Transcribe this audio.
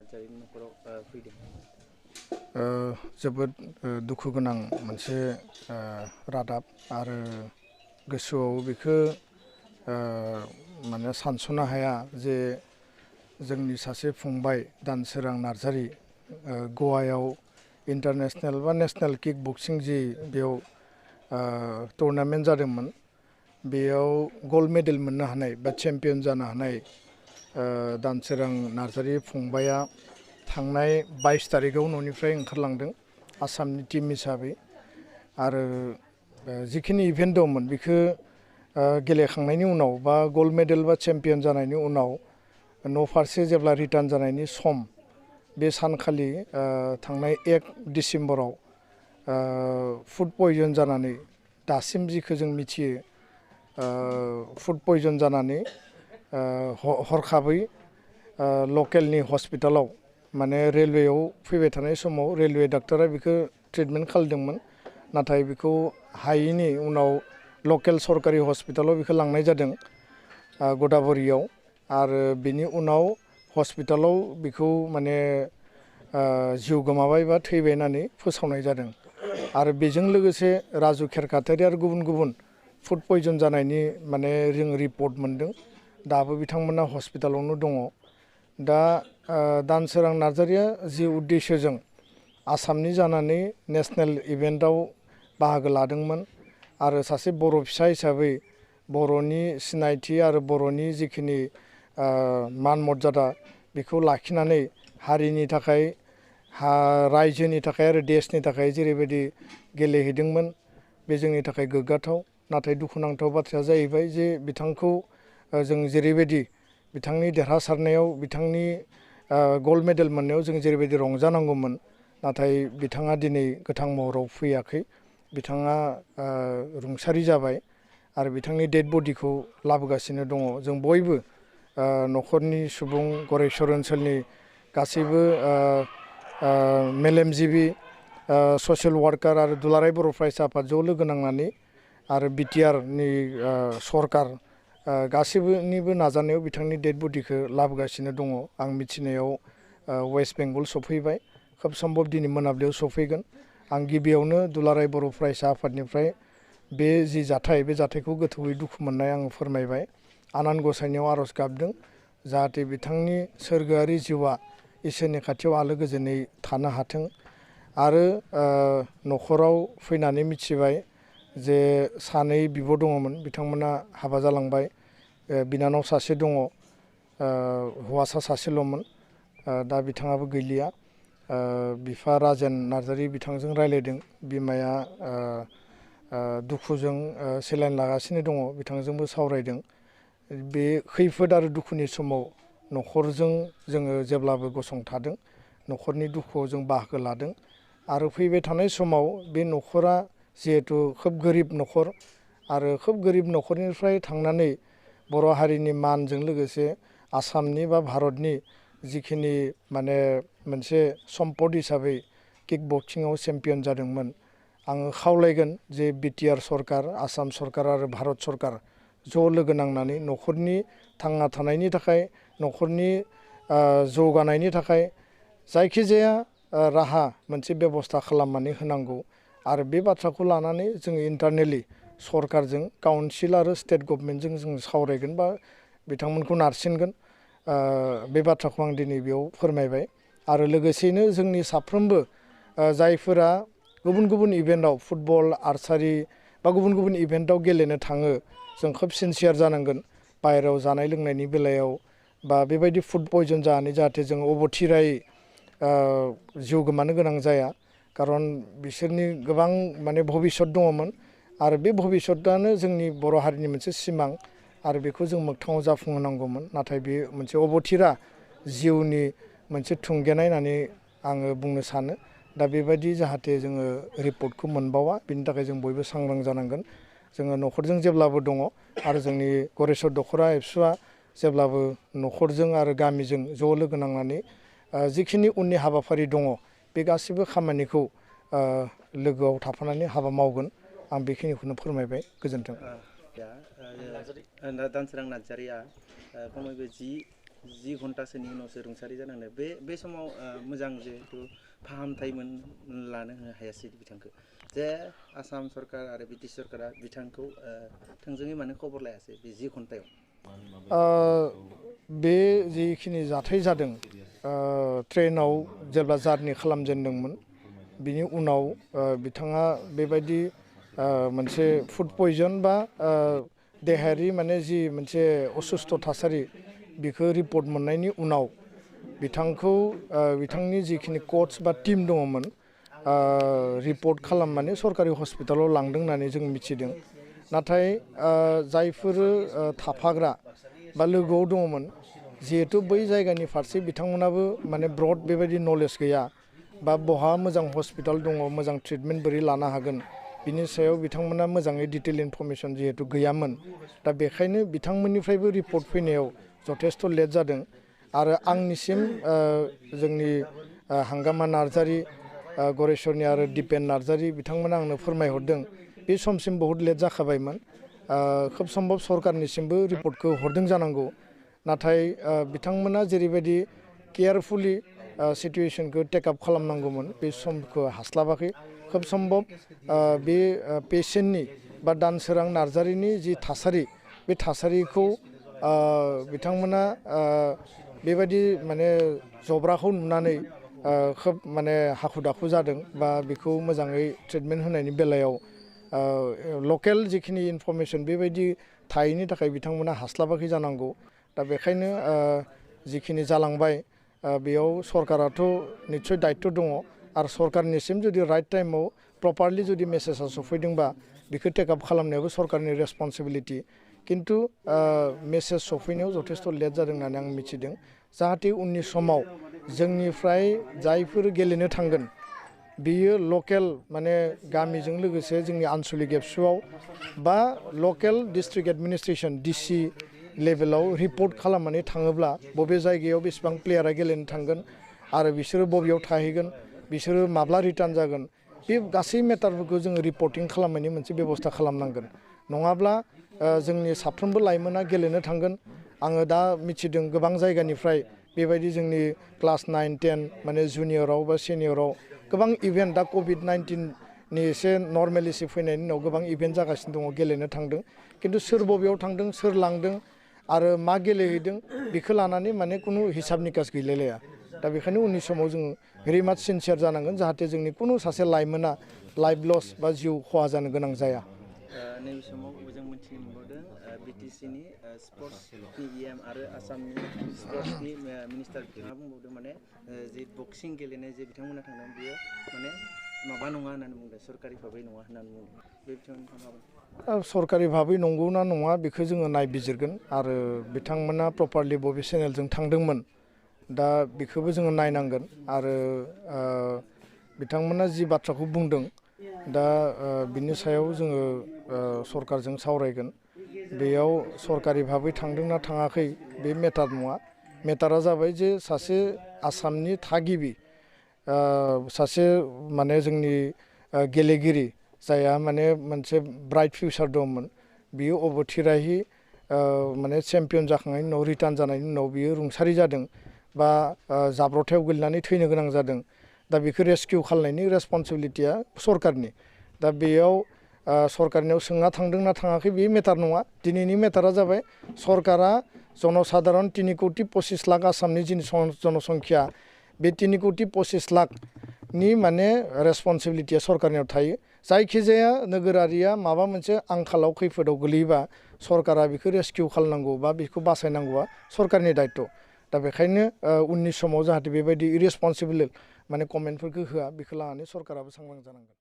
नार्जारिनि न'खराव फैदों? जोबोद दुखु गोनां मोनसे रादाब आरो गोसोआव बेखौ माने सानस'नो हाया जे जोंनि सासे फंबाय दानसोरां नार्जारि गवायाव इन्टारनेशनेल बा नेशनेल किक बक्सिं जि बेयाव टुर्नामेन्ट जादोंमोन बेयाव गल्ड मेडेल मोननो हानाय बा चेम्पियन जानो हानाय दानसोरां नार्जारि फंबाया थांनाय 22 तारिखआव न'निफ्राय ओंखारलांदों आसामनि टीम हिसाबै आरो जिखिनि इभेन्ट दंमोन बेखौ गेलेखांनायनि उनाव बा गल्ड मेडेल बा चेम्पियन जानायनि उनाव न' फारसे जेब्ला रिटार्न जानायनि सम बे सानखालि थांनाय 1 डिसेम्बराव फुड पयजन जानानै दासिम जिखौ जों मिथियो फुड पयजन जानानै हरखाबै लकेलनि हस्पिटालाव माने रेलवेयाव फैबाय थानाय समाव रेलवे डाक्टरा बेखौ ट्रिटमेन्ट खालामदोंमोन नाथाय बेखौ हायैनि उनाव लकेल सरकारि हस्पिटालाव बेखौ लांनाय जादों गदाबरियाव आरो बेनि उनाव हस्पिटालाव बेखौ माने जिउ गोमाबाय बा थैबाय होननानै फोसावनाय जादों आरो बेजों लोगोसे राजु खेरखातारि आरो गुबुन गुबुन फुड पयजन जानायनि माने जों रिपर्ट मोनदों दाबो बिथांमोना हस्पिटालावनो दङ दा दानसोरां नार्जारिया जि उद्देश्यजों आसामनि जानानै नेशनेल इभेन्टआव बाहागो लादोंमोन आरो सासे बर' फिसा हिसाबै बर'नि सिनायथि आरो बर'नि जिखिनि मान मर्यादा बेखौ लाखिनानै हारिनि थाखाय रायजोनि थाखाय आरो देशनि थाखाय जेरैबायदि गेलेहैदोंमोन बे जोंनि थाखाय गोग्गाथाव नाथाय दुखुनांथाव बाथ्राया जाहैबाय जे बिथांखौ जों जेरैबायदि बिथांनि देरहासारनायाव बिथांनि गल्ड मेडेल मोननायाव जों जेरैबायदि रंजानांगौमोन नाथाय बिथाङा दिनै गोथां महराव फैयाखै बिथाङा रुंसारि जाबाय आरो बिथांनि डेड बडिखौ लाबोगासिनो दङ जों बयबो न'खरनि सुबुं गरेस्वर ओनसोलनि गासैबो मेलेमजिबि ससियेल वार्कार आरो दुलाराय बर' फरायसा आफाद ज' लोगो नांनानै आरो बिटिआरनि सरकार गासैबोनिबो नाजानायाव बिथांनि डेड बडिखौ लाबोगासिनो दङ आं मिथिनायाव वेस्ट बेंगल सफैबाय खोब सम्भब दिनै मोनाबिलियाव सफैगोन आं गिबियावनो दुलाराय बर' फरायसा आफादनिफ्राय बे जि जाथाय बे जाथायखौ गोथौयै दुखु मोननाय आं फोरमायबाय आनान गसाइनियाव आर'ज गाबदों जाहाथे बिथांनि सोरगोआरि जिउआ इसोरनि खाथियाव आलो गोजोनै थानो हाथों आरो न'खराव फैनानै मिथिबाय जे सानै बिब' दङमोन बिथांमोना हाबा जालांबाय बिनानाव सासे दङ हौवासा सासेल'मोन दा बिथाङाबो गैलिया बिफा राजेन नार्जारि बिथांजों रायज्लायदों बिमाया दुखुजों सेलाइन लागासिनो दङ बिथांजोंबो सावरायदों बे खैफोद आरो दुखुनि समाव न'खरजों जोङो जेब्लाबो गसंथादों न'खरनि दुखुआव जों बाहागो लादों आरो फैबाय थानाय समाव बे न'खरा जिहेथु खोब गोरिब न'खर आरो खोब गोरिब न'खरनिफ्राय थांनानै बर' हारिनि मानजों लोगोसे आसामनि बा भारतनि जिखिनि माने मोनसे सम्पद हिसाबै किक बक्सिंआव चेम्पियन जादोंमोन आङो खावलायगोन जे बिटिआर सरकार आसाम सरकार आरो भारत सरकार ज' लोगो नांनानै न'खरनि थांना थानायनि थाखाय न'खरनि जौगानायनि थाखाय जायखिजाया राहा मोनसे बेबस्था खालामनानै होनांगौ आरो बे बाथ्राखौ लानानै जोङो इन्टारनेलि सरकारजों काउन्सिल आरो स्टेट गभमेन्टजों जों सावरायगोन बा बिथांमोनखौ नारसिनगोन बे बाथ्राखौ आं दिनै बेयाव फोरमायबाय आरो लोगोसेयैनो जोंनि साफ्रोमबो जायफोरा गुबुन गुबुन इभेन्टआव फुटबल आर्सारि बा गुबुन गुबुन इभेन्टआव गेलेनो थाङो जों खोब सिनसियार जानांगोन बाहेरायाव जानाय लोंनायनि बेलायाव बा बेबायदि फुड पयजन जानानै जाहाथे जों अबथिरायै जिउ गोमानो गोनां जाया खारन बिसोरनि गोबां माने भबिसत दङमोन आरो बे भबिसतआनो जोंनि बर' हारिनि मोनसे सिमां आरो बेखौ जों मोगथाङाव जाफुंहोनांगौमोन नाथाय बे मोनसे अबथिरा जिउनि मोनसे थुंगेनाय होननानै आङो बुंनो सानो दा बेबायदि जाहाथे जोङो रिपर्टखौ मोनबावा बिनि थाखाय जों बयबो सांग्रां जानांगोन जोङो न'खरजों जेब्लाबो दङ आरो जोंनि गरेस्वर दख'रा एबसुआ जेब्लाबो न'खरजों आरो गामिजों ज' लोगो नांनानै जिखिनि उननि हाबाफारि दङ बे गासिबो खामानिखौ लोगोआव थाफानानै हाबा मावगोन आं बेखिनिखौनो फोरमायबाय गोजोन्थों। दानसोरां नार्जारिया खमैबो 10 10 घन्टासोनि उनावसो रुंसारि जानांदों बे समाव मोजां जिहेतु फाहामथाय लानो हायासै बिथांखौ जे आसाम सरकार आरो ब्रिटिश सरकारा बिथांखौ थोंजोङै मानो खबर लायासै बे 10 घन्टायाव बे जिखिनि जाथाय जादों ट्रेनाव जेब्ला जार्नि खालामजेनदोंमोन बिनि उनाव बिथाङा बेबायदि मोनसे फुड पयजन बा देहायारि माने जि मोनसे असुस्थ' थासारि बेखौ रिपर्ट मोननायनि उनाव बिथांखौ बिथांनि जिखिनि कच बा टीम दङमोन रिपर्ट खालामनानै सरकारि हस्पिटालाव लांदों होननानै जों मिथिदों नाथाय जायफोर थाफाग्रा बा लोगोआव दङमोन जिहेतु बै जायगानि फारसे बिथांमोनाबो माने ब्रड बेबायदि नलेज गैया बा बहा मोजां हस्पिटाल दङ मोजां ट्रिटमेन्ट बोरै लानो हागोन बिनि सायाव बिथांमोना मोजाङै डिटेल इनफरमेसन जिहेतु गैयामोन दा बेखायनो बिथांमोननिफ्रायबो रिपर्ट फैनायाव जथेस्थ' लेट जादों आरो आंनिसिम जोंनि हांगामा नार्जारि गरेस्वरनि आरो दिपेन नार्जारि बिथांमोना आंनो फोरमायहरदों बे समसिम बहुत लेट जाखाबायमोन खोब सम्भब सरकारनिसिमबो रिपर्टखौ हरदों जानांगौ नाथाय बिथांमोना जेरैबायदि केयारफुलि सिटुएशनखौ टेकआप खालामनांगौमोन बे समखौ हास्लाबाखै खोब सम्भब बे पेसेन्टनि बा दानसोरां नार्जारिनि जि थासारि बे थासारिखौ बिथांमोना बेबायदि माने जब्राखौ नुनानै खोब माने हाखु दाखु जादों बा बेखौ मोजाङै ट्रिटमेन्ट होनायनि बेलायाव लकेल जिखिनि इनफरमेसन बेबायदि थायैनि थाखाय बिथांमोना हास्लाबाखै जानांगौ दा बेखायनो जिखिनि जालांबाय बेयाव सरकाराथ' निस्सय दायित्व दङ आरो सरकारनिसिम जुदि राइट टाइमाव प्रपारलि जुदि मेसेजआ सफैदोंबा बेखौ टेकआप खालामनायाबो सरकारनि रेसपन्सिबिलिटि किन्तु मेसेज सफैनायाव जथेस्थ' लेट जादों होननानै आं मिथिदों जाहाथे उननि समाव जोंनिफ्राय जायफोर गेलेनो थांगोन बियो लकेल माने गामिजों लोगोसे जोंनि आनसलिक एबसुआव बा लकेल डिस्ट्रिक्ट एडमिनिस्ट्रेसन डिसि लेभेलाव रिपर्ट खालामनानै थाङोब्ला बबे जायगायाव बेसेबां प्लेयारा गेलेनो थांगोन आरो बिसोरो बबेयाव थाहैगोन बिसोरो माब्ला रिटार्न जागोन बे गासै मेटारफोरखौ जोङो रिपर्टिं खालामनायनि मोनसे बेबस्था खालामनांगोन नङाब्ला जोंनि साफ्रोमबो लाइमोना गेलेनो थांगोन आङो दा मिथिदों गोबां जायगानिफ्राय बेबायदि जोंनि क्लास 9, 10 माने जुनियराव बा सिनियराव गोबां इभेन्ट दा कभिड-19नि एसे नर्मेलिसि फैनायनि उनाव गोबां इभेन्ट जागासिनो दङ गेलेनो थांदों किन्तु सोर बबेयाव थांदों सोर लांदों आरो मा गेलेहैदों बेखौ लानानै माने खुनु हिसाब निकास गैलायलाया दा बेखायनो उननि समाव जोङो भेरि माच सिनसियार जानांगोन जाहाथे जोंनि खुनु सासे लाइमोना लाइफ लस बा जिउ खहा जानो गोनां जाया नैबे समाव जों मिथिनो मोनबावदों बिटिसिनि स्पर्ट्सनि इएम आरो आसामनि स्पर्ट्सनि मिनिस्टार बिथाङा बुंबावदों माने जि बक्सिं गेलेनाय जे बिथांमोना थांदों बियो माने माबा नङा होननानै बुंदों सरकारि भाबै नङा होननानै बुंदों बे बिथांमोना सरकारि भाबै नंगौना नङा बेखौ जोङो नायबिजिरगोन आरो बिथांमोना प्रपारलि बबे चेनेलजों थांदोंमोन दा बेखौबो जोङो नायनांगोन आरो बिथांमोना जि बाथ्राखौ बुंदों दा बिनि सायाव जोङो सरकारजों सावरायगोन बेयाव सरकारि भाबै थांदोंना थाङाखै बे मेटार नङा मेटारा जाबाय जे सासे आसामनि थागिबि सासे माने जोंनि गेलेगिरि जायहा माने मोनसे ब्राइट फिउचार दंमोन बियो अबथिरायै माने चेम्पियन जाखांनायनि उनाव रिटार्न जानायनि उनाव बियो रुंसारि जादों बा जाब्रथायाव गोलैनानै थैनो गोनां जादों दा बेखौ रेस्किउ खालामनायनि रेसपन्सिबिलिटिया सरकारनि दा बेयाव सरकारनियाव सोंना थांदोंना थाङाखै बे मेटार नङा दिनैनि मेटारा जाबाय सरकारा जनसाधारन 3 कौटि 25 लाख आसामनि जि जनसंख्या बे 3 कौटि 25 लाखनि माने रेसपन्सिबिलिटिया सरकारनियाव थायो जायखिजाया नोगोरारिया माबा मोनसे आंखालाव खैफोदाव गोलैयोबा सरकारा बेखौ रेस्किउ खालामनांगौ बा बेखौ बासायनांगौआ सरकारनि दायित्व दा बेखायनो उननि समाव जाहाथे बेबायदि इरेसपन्सिबोल माने कमेन्टफोरखौ होआ बेखौ लानानै सरकाराबो सांग्रां जानांगोन